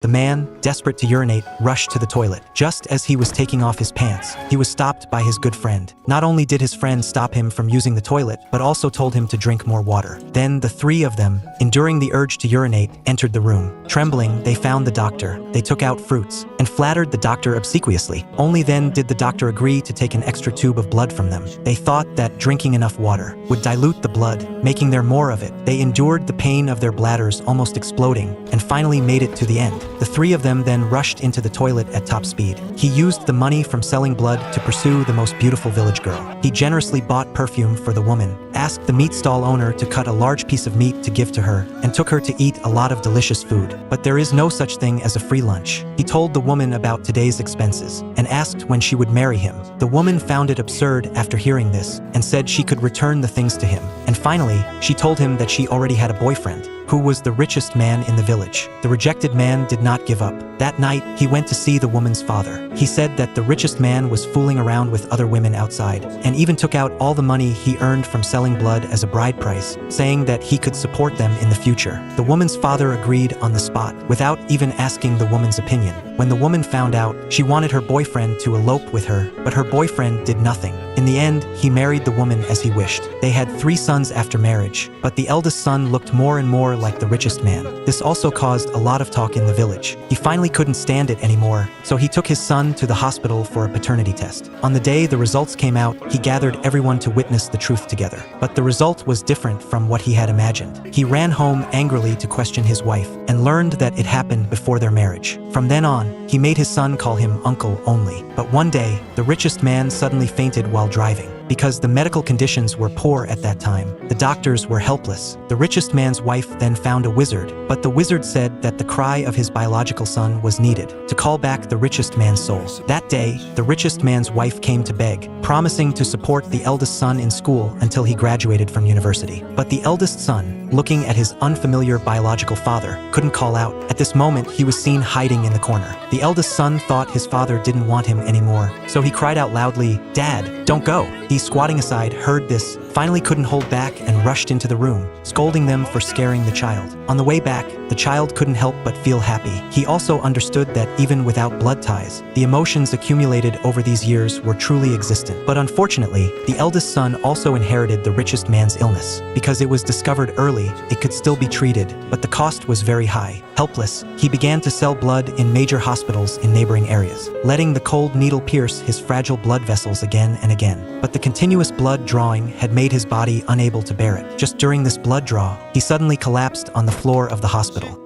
The man, desperate to urinate, rushed to the toilet. Just as he was taking off his pants, he was stopped by his good friend. Not only did his friend stop him from using the toilet, but also told him to drink more water. Then the three of them, enduring the urge to urinate, entered the room. Trembling, they found the doctor. They took out fruits and flattered the doctor obsequiously. Only then did the doctor agree to take an extra tube of blood from them. They thought that drinking enough water would dilute the blood, making there more of it. They endured the pain of their bladders almost exploding and finally made it to the end. The three of them then rushed into the toilet at top speed. He used the money from selling blood to pursue the most beautiful village girl. He generously bought perfume for the woman, asked the meat stall owner to cut a large piece of meat to give to her, and took her to eat a lot of delicious food. But there is no such thing as a free lunch. He told the woman about today's expenses and asked when she would marry him. The woman found it absurd after hearing this and said she could return the things to him. And finally, she told him that she already had a boyfriend, who was the richest man in the village. The rejected man did not give up. That night, he went to see the woman's father. He said that the richest man was fooling around with other women outside, and even took out all the money he earned from selling blood as a bride price, saying that he could support them in the future. The woman's father agreed on the spot, without even asking the woman's opinion. When the woman found out, she wanted her boyfriend to elope with her, but her boyfriend did nothing. In the end, he married the woman as he wished. They had 3 sons after marriage, but the eldest son looked more and more like the richest man. This also caused a lot of talk in the village. He finally couldn't stand it anymore, so he took his son to the hospital for a paternity test. On the day the results came out, he gathered everyone to witness the truth together. But the result was different from what he had imagined. He ran home angrily to question his wife, and learned that it happened before their marriage. From then on, he made his son call him uncle only. But one day, the richest man suddenly fainted while driving. Because the medical conditions were poor at that time, the doctors were helpless. The richest man's wife then found a wizard, but the wizard said that the cry of his biological son was needed to call back the richest man's soul. That day, the richest man's wife came to beg, promising to support the eldest son in school until he graduated from university. But the eldest son, looking at his unfamiliar biological father, couldn't call out. At this moment, he was seen hiding in the corner. The eldest son thought his father didn't want him anymore, so he cried out loudly, "Dad, don't go!" He, squatting aside, heard this, finally couldn't hold back and rushed into the room, scolding them for scaring the child. On the way back, the child couldn't help but feel happy. He also understood that even without blood ties, the emotions accumulated over these years were truly existent. But unfortunately, the eldest son also inherited the richest man's illness. Because it was discovered early, it could still be treated, but the cost was very high. Helpless, he began to sell blood in major hospitals in neighboring areas, letting the cold needle pierce his fragile blood vessels again and again. But the continuous blood drawing had made his body unable to bear it. Just during this blood draw, he suddenly collapsed on the floor of the hospital.